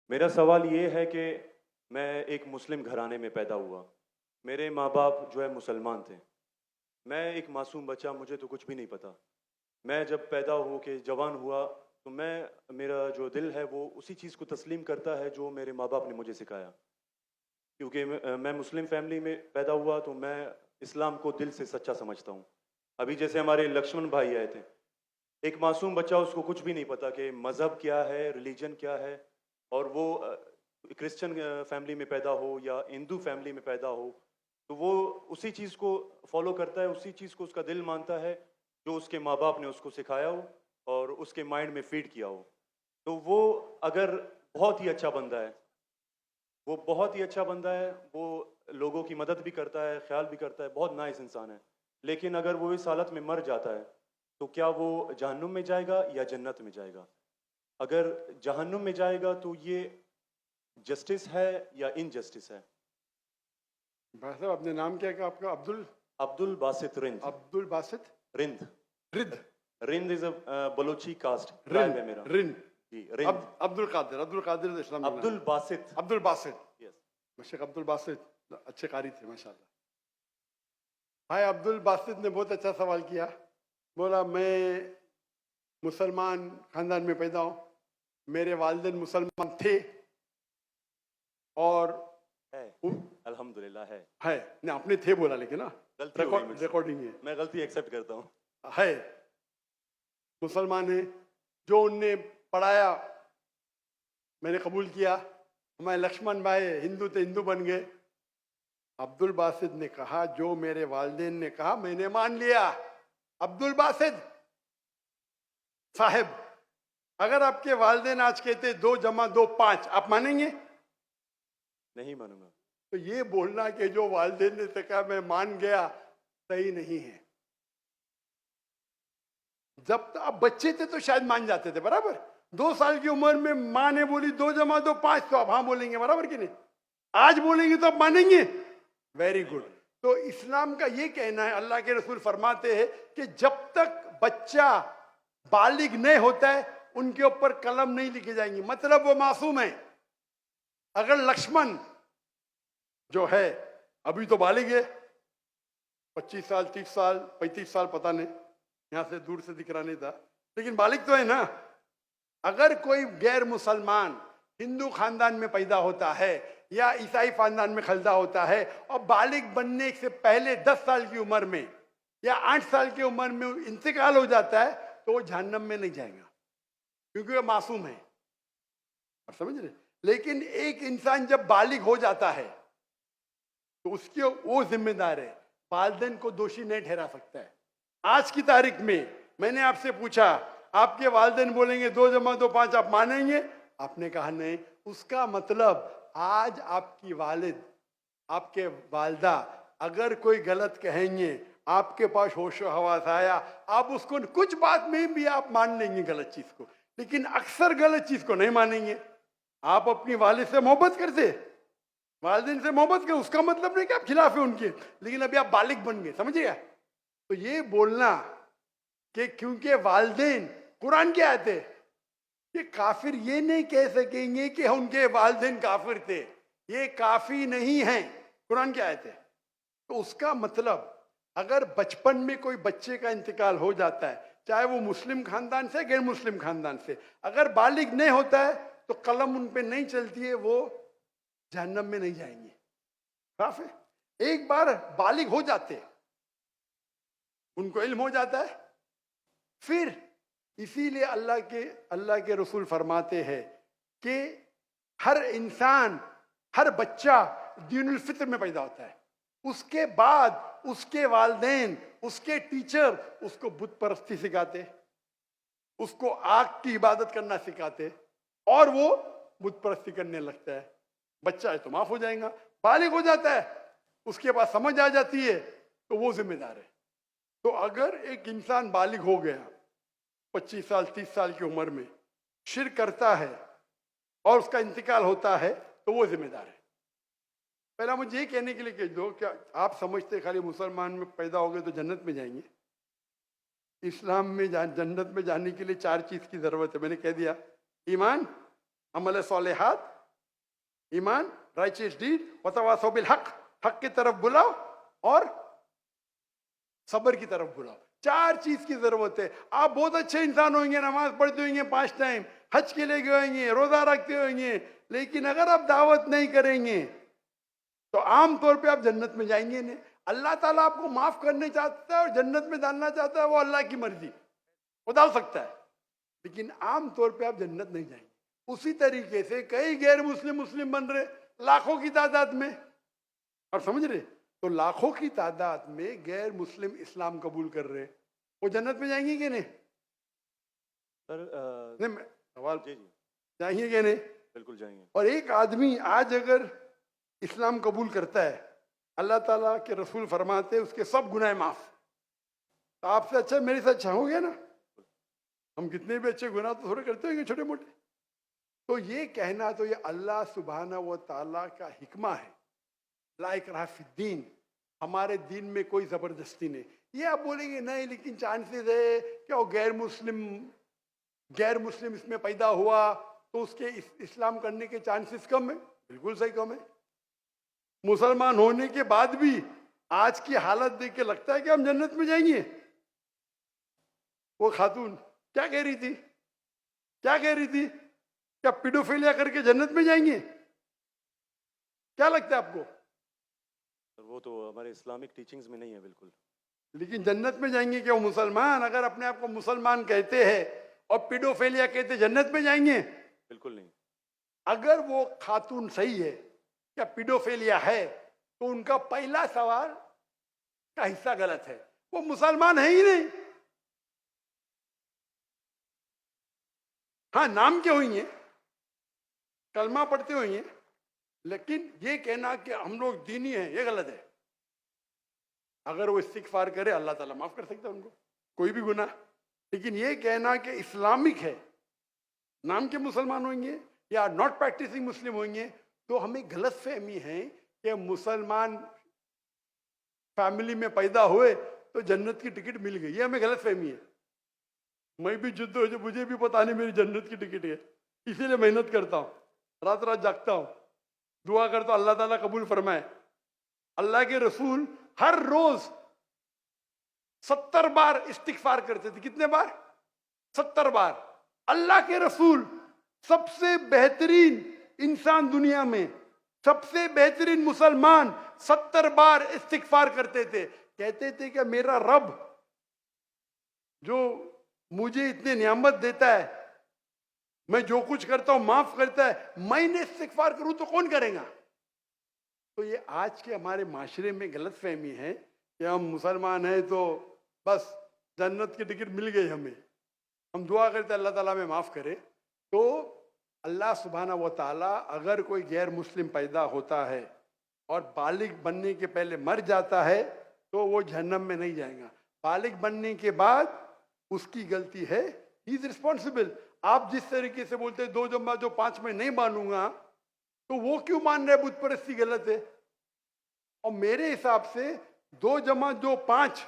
मेरा सवाल ये है कि मैं एक मुस्लिम घराने में पैदा हुआ। मेरे माँ बाप जो है मुसलमान थे। मैं एक मासूम बच्चा, मुझे तो कुछ भी नहीं पता। मैं जब पैदा हो के जवान हुआ तो मेरा जो दिल है वो उसी चीज़ को तस्लीम करता है जो मेरे माँ बाप ने मुझे सिखाया। क्योंकि मैं मुस्लिम फैमिली में पैदा हुआ तो मैं इस्लाम को दिल से सच्चा समझता हूँ। अभी जैसे हमारे लक्ष्मण भाई आए थे, एक मासूम बच्चा, उसको कुछ भी नहीं पता कि मज़हब क्या है, रिलीजन क्या है। और वो क्रिश्चियन फैमिली में पैदा हो या हिंदू फैमिली में पैदा हो, तो वो उसी चीज़ को फॉलो करता है, उसी चीज़ को उसका दिल मानता है जो उसके माँ बाप ने उसको सिखाया हो और उसके माइंड में फीड किया हो। तो वो अगर बहुत ही अच्छा बंदा है, वो बहुत ही अच्छा बंदा है, वो लोगों की मदद भी करता है, ख्याल भी करता है, बहुत नाइस इंसान है। लेकिन अगर वो इस हालत में मर जाता है तो क्या वो जहन्नुम में जाएगा या जन्नत में जाएगा? अगर जहन्नुम में जाएगा तो ये जस्टिस है या इनजस्टिस है? भाई साहब, आपने नाम क्या कहा आपका? अब्दुल अब्दुल बासित रिंद। अब्दुल बासित रिंद। रिद Rind is a Balochi caste, रिन ट्राइब है मेरा। रिन जी, रिंद। अब्दुल कादिर तो इस्लाम में नाम अब्दुल है। बासित। अब्दुल बासित। यस। शेख अब्दुल बासित अच्छे कारी थे माशाल्लाह। भाई अब्दुल बासित ने बहुत अच्छा सवाल किया। बोला मैं मुसलमान खानदान में पैदा हूँ, मेरे वालिदैन मुसलमान थे और है। उ- अल्हम्दुलिल्लाह है। है नहीं, आपने थे बोला लेकिन ना गलती हो गई मुझसे। रिकॉर्डिंग है। मैं गलती एक्सेप्ट करता हूँ। है मुसलमान है, जो उनने पढ़ाया मैंने कबूल किया। हमारे लक्ष्मण भाई हिंदू थे, हिंदू बन गए। अब्दुल बासित ने कहा जो मेरे वालिदैन ने कहा मैंने मान लिया। अब्दुल बासित साहब, अगर आपके वालिदैन आज कहते 2 + 2 = 5, आप मानेंगे? नहीं मानूंगा। तो ये बोलना कि जो वालिदैन ने कहा मैं मान गया, सही नहीं है। जब तो आप बच्चे थे तो शायद मान जाते थे, बराबर। 2 साल की उम्र में माँ ने बोली 2 + 2 = 5, तो आप हाँ बोलेंगे, बराबर कि नहीं? आज बोलेंगे तो आप मानेंगे। Very good. तो इस्लाम का ये कहना है, अल्लाह के रसूल फरमाते हैं कि जब तक बच्चा बालिग नहीं होता है उनके ऊपर कलम नहीं लिखी जाएंगी, मतलब वो मासूम है। अगर लक्ष्मण जो है अभी तो बालिग है, 25 साल 30 साल 35 साल पता नहीं, यहां से दूर से दिख रहा नहीं था, लेकिन बालिग तो है ना। अगर कोई गैर मुसलमान हिंदू खानदान में पैदा होता है या ईसाई खानदान में पैदा होता है और बालिग बनने से पहले 10 साल की उम्र में या 8 साल की उम्र में इंतकाल हो जाता है, तो वो जहन्नम में नहीं जाएगा, क्योंकि वो मासूम है। आप समझ रहे? लेकिन एक इंसान जब बालिग हो जाता है तो उसके वो जिम्मेदार है, वालिदैन को दोषी नहीं ठहरा सकता है। आज की तारीख में मैंने आपसे पूछा, आपके वालिदैन बोलेंगे 2 + 2 = 5, आप मानेंगे? आपने कहा नहीं। उसका मतलब आज आपकी वालिद, आपके वालदा अगर कोई गलत कहेंगे, आपके पास होशो हवास आया, आप उसको कुछ बात में भी आप मान लेंगे गलत चीज को, लेकिन अक्सर गलत चीज को नहीं मानेंगे। आप अपनी वालिद से मोहब्बत करते, वालिदैन से मोहब्बत कर, उसका मतलब नहीं कि आप खिलाफ है उनके, लेकिन अभी आप बालिग बन गए, समझिए। तो ये बोलना कि क्योंकि वालिदैन, कुरान क्या आयत है कि काफिर ये नहीं कह सकेंगे कि उनके वालिदैन काफिर थे, ये काफी नहीं है। कुरान क्या आयत है? तो उसका मतलब अगर बचपन में कोई बच्चे का इंतकाल हो जाता है, चाहे वो मुस्लिम खानदान से गैर मुस्लिम खानदान से, अगर बालिग नहीं होता है तो कलम उन पे नहीं चलती है, वो जहन्नम में नहीं जाएंगे। साफ है। एक बार बालिग हो जाते हैं, उनको इल्म हो जाता है, फिर इसीलिए अल्लाह के रसूल फरमाते हैं कि हर इंसान, हर बच्चा दीनुल फित्र में पैदा होता है। उसके बाद उसके वालिदैन, उसके टीचर उसको बुत परस्ती सिखाते, उसको आग की इबादत करना सिखाते, और वो बुत परस्ती करने लगता है। बच्चा है तो माफ हो जाएगा, बालिग हो जाता है, उसके पास समझ आ जाती है, तो वो जिम्मेदार है। तो अगर एक इंसान बालिग हो गया 25 साल 30 साल की उम्र में, शिर्क करता है और उसका इंतकाल होता है, तो वो जिम्मेदार है। पहला मुझे ये कहने के लिए कह दो, क्या आप समझते खाली मुसलमान में पैदा हो गए तो जन्नत में जाएंगे? इस्लाम में जन्नत में जाने के लिए 4 चीज की जरूरत है। मैंने कह दिया, ईमान, अमल सालेहात ईमान, राइचियस डीड, वतवासौ बिल हक, हक की तरफ बुलाओ और सब्र की तरफ बुलाओ। 4 चीज की जरूरत है। आप बहुत अच्छे इंसान होंगे, नमाज पढ़ते होंगे 5 टाइम, हज के लिए गए होंगे, रोजा रखते होंगे, लेकिन अगर आप दावत नहीं करेंगे तो आमतौर पे आप जन्नत में जाएंगे नहीं। अल्लाह ताला आपको माफ करने चाहता है और जन्नत में डालना चाहता है, वो अल्लाह की मर्जी, वो डाल सकता है, लेकिन आमतौर पे आप जन्नत नहीं जाएंगे। उसी तरीके से कई गैर मुस्लिम मुस्लिम बन रहे लाखों की तादाद में, और समझ रहे, तो लाखों की तादाद में गैर मुस्लिम इस्लाम कबूल कर रहे, वो जन्नत में जाएंगे कि नहीं? सर नहीं, सवाल, जी जी जाएंगे कि नहीं? बिल्कुल जाएंगे। और एक आदमी आज अगर इस्लाम कबूल करता है, अल्लाह ताला के रसूल फरमाते हैं उसके सब गुनाह माफ। तो आपसे अच्छा मेरे से अच्छा हो गया ना। हम कितने भी अच्छे गुनाह तो थोड़े करते होंगे छोटे मोटे। तो ये कहना, तो ये अल्लाह सुब्हाना व ताला का हिकमा है, ला इकराह फिद्दीन, हमारे दीन में कोई जबरदस्ती नहीं। ये आप बोलेंगे नहीं लेकिन चांसेस है कि वो गैर मुस्लिम इसमें पैदा हुआ तो उसके इस्लाम करने के चांसेस कम है। बिल्कुल सही कम है। मुसलमान होने के बाद भी आज की हालत देख के लगता है कि हम जन्नत में जाएंगे। वो खातून क्या कह रही थी, क्या कह रही थी? क्या पीडोफिलिया करके जन्नत में जाएंगे? क्या लगता है आपको? सर वो तो हमारे इस्लामिक टीचिंग्स में नहीं है बिल्कुल। लेकिन जन्नत में जाएंगे क्या वो मुसलमान? अगर अपने आप को मुसलमान कहते हैं और पीडोफिलिया कहते, जन्नत में जाएंगे? बिल्कुल नहीं। अगर वो खातून सही है, क्या पीडोफिलिया है, तो उनका पहला सवाल का हिस्सा गलत है। वो मुसलमान है ही नहीं। हाँ, नाम के होंगे, कलमा पढ़ते होंगे, लेकिन ये कहना कि हम लोग दीनी हैं, ये गलत है। अगर वो इस्तिगफार करे अल्लाह ताला माफ कर सकता है उनको, कोई भी गुनाह। लेकिन ये कहना कि इस्लामिक है, नाम के मुसलमान होंगे या नॉट प्रैक्टिसिंग मुस्लिम होंगे, तो हमें गलत फहमी है कि मुसलमान फैमिली में पैदा हुए तो जन्नत की टिकट मिल गई। ये हमें गलत फहमी है। मैं भी जिद्द हो जो मुझे भी पता नहीं मेरी जन्नत की टिकट है, इसीलिए मेहनत करता हूँ, रात रात जागता हूँ, दुआ करता हूँ अल्लाह ताला कबूल फरमाए। अल्लाह के रसूल हर रोज 70 बार इस्तिगफार करते थे। कितने बार? 70 बार। अल्लाह के रसूल सबसे बेहतरीन इंसान दुनिया में, सबसे बेहतरीन मुसलमान 70 बार इस्तिगफार करते थे। कहते थे कि मेरा रब जो मुझे इतने नियामत देता है, मैं जो कुछ करता हूं माफ करता है, मैंने इस्तिगफार करूं तो कौन करेगा? तो ये आज के हमारे माशरे में गलत फहमी है कि हम मुसलमान हैं तो बस जन्नत की टिकट मिल गई हमें। हम दुआ करते अल्लाह ताला में माफ करे। तो अल्लाह सुब्हाना व ताला अगर कोई गैर मुस्लिम पैदा होता है और बालिग बनने के पहले मर जाता है तो वो जहन्नम में नहीं जाएगा। बालिग बनने के बाद उसकी गलती है, ही इज रिस्पॉन्सिबल। आप जिस तरीके से बोलते हैं 2 जमा जो 5 में नहीं मानूंगा, तो वो क्यों मान रहे बुत परस्ती गलत है? और मेरे हिसाब से 2 जमा जो 5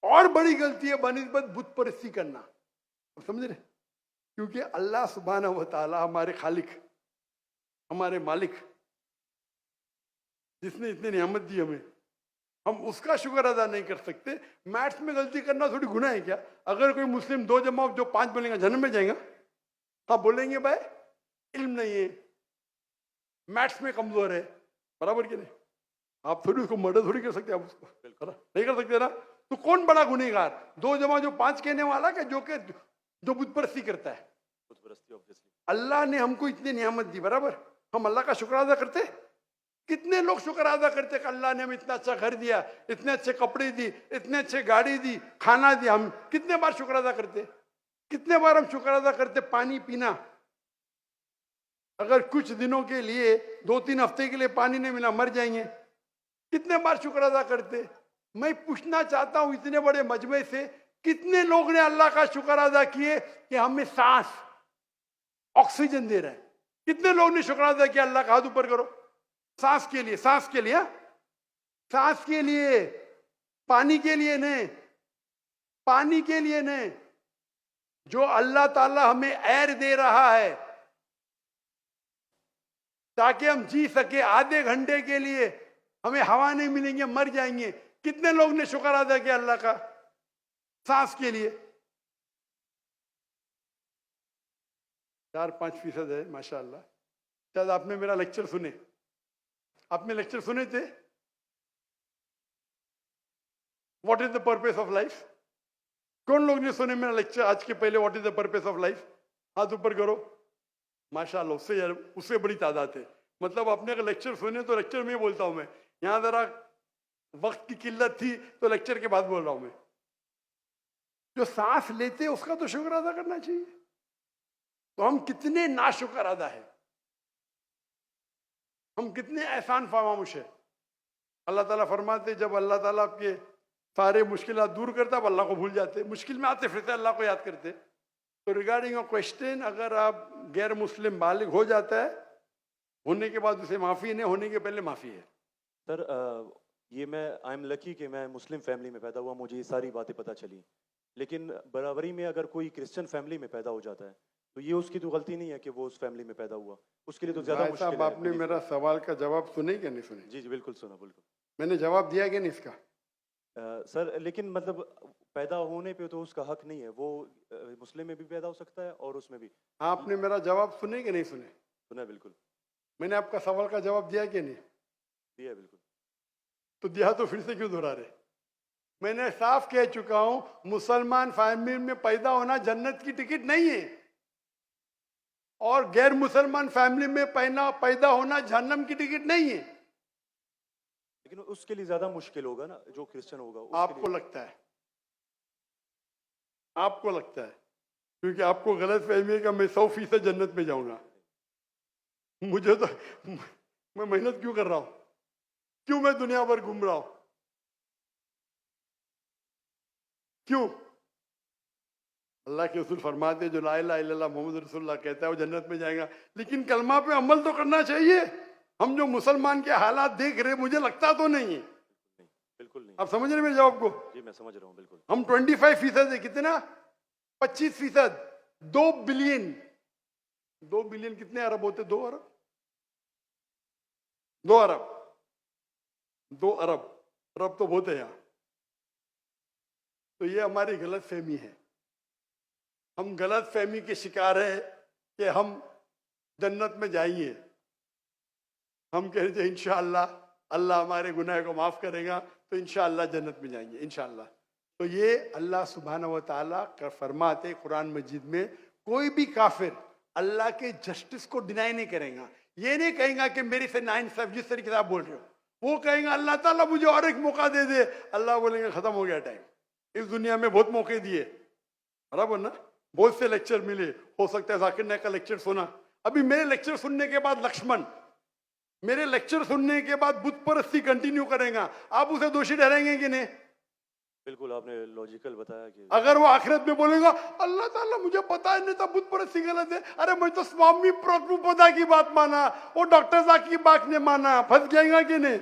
और बड़ी गलती है बनिस्बत बुत परस्ती करना। समझ रहे? क्योंकि अल्लाह सुब्हाना व ताला हमारे खालिक, हमारे मालिक, जिसने इतनी नियामत दी हमें, हम उसका शुक्र अदा नहीं कर सकते। मैथ्स में गलती करना थोड़ी गुनाह है क्या? अगर कोई मुस्लिम 2 जमा जो 5 बोलेगा जन्नत में जाएगा? हाँ बोलेंगे भाई इल्म नहीं है, मैथ्स में कमजोर है, बराबर के नहीं? आप थोड़ी उसको मर्डर थोड़ी कर सकते, आप उसको नहीं कर सकते ना। तो कौन बड़ा गुनहगार, 2 जमा जो 5 कहने वाला का जो बुत परस्ती करता है? बुत परस्ती ऑब्वियसली। अल्लाह ने हमको इतनी नियामत दी, बराबर, हम अल्लाह का शुक्र अदा करते? कितने लोग शुक्र अदा करते कि अल्लाह ने हमें इतना अच्छा घर दिया, इतने अच्छे कपड़े दी, इतने अच्छे गाड़ी दी, खाना दिया। हम कितने बार शुक्र अदा करते? कितने बार हम शुक्र अदा करते? पानी पीना, अगर कुछ दिनों के लिए 2-3 हफ्ते के लिए पानी नहीं मिला मर जाएंगे। कितने बार शुक्र अदा करते? मैं पूछना चाहता हूं इतने बड़े मजमे से कितने लोग ने अल्लाह का शुक्र अदा किए कि हमें सांस, ऑक्सीजन दे रहे हैं? कितने लोग ने शुक्र अदा किया? अल्लाह का हाथ ऊपर करो। सांस के लिए, सांस के लिए, सांस के लिए, पानी के लिए नहीं, पानी के लिए नहीं। जो अल्लाह ताला हमें एयर दे रहा है, ताकि हम जी सके। आधे घंटे के लिए हमें हवा नहीं मिलेंगे, मर जाएंगे। कितने लोग ने शुक्र अदा किया अल्लाह का सांस के लिए? 4-5% है माशाअल्लाह। शायद आपने मेरा लेक्चर सुने, आपने लेक्चर सुने थे what is the purpose of life? कौन लोग ने सुने मेरा लेक्चर आज के पहले? What is the purpose of life? हाथ ऊपर करो। माशाअल्लाह, उससे बड़ी तादाद है। मतलब आपने अगर लेक्चर सुने तो लेक्चर में बोलता हूं मैं, यहां जरा वक्त की किल्लत थी तो लेक्चर के बाद बोल रहा हूं मैं। जो सांस लेते हैं उसका तो शुक्र अदा करना चाहिए। तो हम कितने नाशुक्र अदा है, हम कितने एहसान फरामोश है। अल्लाह ताला फरमाते जब अल्लाह ताला आपके सारे मुश्किलात दूर करता, अब अल्लाह को भूल जाते। मुश्किल में आते फिरते अल्लाह को याद करते। तो रिगार्डिंग अ क्वेश्चन, अगर आप गैर मुस्लिम बालिग हो जाता है, होने के बाद उसे माफी नहीं, होने के पहले माफी है। सर ये मैं आई एम लकी कि मैं मुस्लिम फैमिली में पैदा हुआ, मुझे ये सारी बातें पता चली। लेकिन बराबरी में अगर कोई क्रिश्चियन फैमिली में पैदा हो जाता है तो ये उसकी तो गलती नहीं है कि वो उस फैमिली में पैदा हुआ, उसके लिए तो ज्यादा भाई मुश्किल साहब, है। आपने मेरा सवाल का जवाब सुने कि नहीं सुने? जी जी बिल्कुल सुना, बिल्कुल। मैंने जवाब दिया कि नहीं इसका? सर लेकिन मतलब पैदा होने पे तो उसका हक नहीं है, वो मुस्लिम में भी पैदा हो सकता है और उसमें भी। आपने मेरा जवाब सुने कि नहीं सुने? सुना है, बिल्कुल मैंने आपका सवाल का जवाब दिया कि नहीं? दिया है, बिल्कुल। तो दिया तो फिर से क्यों दोहरा रहे? मैंने साफ कह चुका हूं, मुसलमान फैमिली में पैदा होना जन्नत की टिकट नहीं है, और गैर मुसलमान फैमिली में पैदा होना जहन्नम की टिकट नहीं है। लेकिन उसके लिए ज्यादा मुश्किल होगा ना, जो क्रिश्चियन होगा उसके आपको लगता है, आपको लगता है, क्योंकि आपको गलत फहमी है कि मैं 100% जन्नत में जाऊंगा। मुझे तो, मैं मेहनत क्यों कर रहा हूं, क्यों मैं दुनिया भर घूम रहा हूं, क्यों? अल्लाह के रसूल फरमाते जो ला इलाहा इल्लल्लाह मोहम्मद रसूलुल्लाह कहता है वो जन्नत में जाएगा। लेकिन कलमा पे अमल तो करना चाहिए। हम जो मुसलमान के हालात देख रहे, मुझे लगता तो नहीं है। बिल्कुल नहीं। आप समझ रहे मेरे जवाब को? जी मैं समझ रहा हूँ, बिल्कुल। हम 25% है, कितना? 25%। 2 बिलियन, 2 बिलियन कितने अरब होते? 2 अरब, 2 अरब, 2 अरब, अरब तो बहुत है यहाँ। तो ये हमारी गलत फहमी है। हम गलत फहमी के शिकार है कि हम जन्नत में जाएंगे। हम कह रहे थे इंशाअल्लाह अल्लाह हमारे गुनाह को माफ करेगा तो इंशाअल्लाह जन्नत में जाएंगे, इंशाअल्लाह। तो ये अल्लाह सुब्हानहू व तआला का फरमाते कुरान मजीद में, कोई भी काफिर अल्लाह के जस्टिस को डिनाई नहीं करेगा। ये नहीं कहेगा कि मेरे से नाइंसाफ, जिस तरीके से आप बोल रहे हो, वो कहेगा अल्लाह ताला मुझे और एक मौका दे दे। अल्लाह बोलेंगे खत्म हो गया टाइम, इस दुनिया में बहुत मौके दिए, बराबर ना? बहुत से लेक्चर मिले, हो सकता है जाकिर नायक का लेक्चर सुना। अभी मेरे लेक्चर सुनने के बाद लक्ष्मण मेरे लेक्चर सुनने के बाद बुत परस्ती कंटिन्यू करेगा, आप उसे दोषी ठहराएंगे कि नहीं? बिल्कुल, आपने लॉजिकल बताया कि अगर वो आखिरत में बोलेगा अल्लाह ताला मुझे पता ही नहीं था बुत परस्ती गलत है, अरे मैं तो स्वामी प्रभुपदा की बात माना, वो डॉक्टर साहब की बात नहीं माना, फंस जाएगा कि नहीं?